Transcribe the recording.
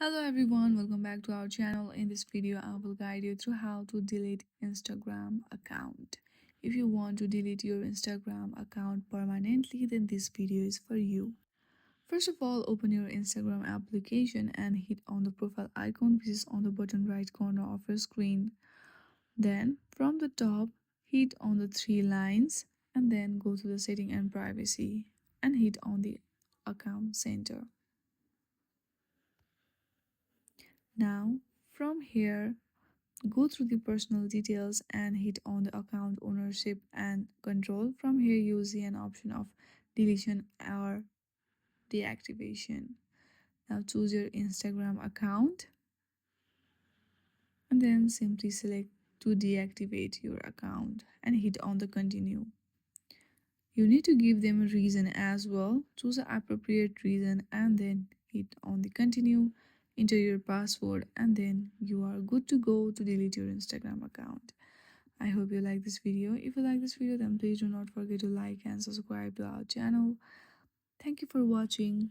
Hello everyone, welcome back to our channel. In this video, I will guide you through how to delete Instagram account. If you want to delete your Instagram account permanently, then this video is for you. First of all, open your Instagram application and hit on the profile icon which is on the bottom right corner of your screen. Then from the top, hit on the three lines and then go to the setting and privacy and hit on the account center. Now from here, go through the personal details and hit on the account ownership and control. From here you will see an option of deletion or deactivation. Now choose your Instagram account and then simply select to deactivate your account and hit on the continue. You need to give them a reason as well. Choose the appropriate reason and then hit on the continue. Enter your password and then you are good to go to delete your Instagram account. I hope you like this video. If you like this video, then please do not forget to like and subscribe to our channel. Thank you for watching.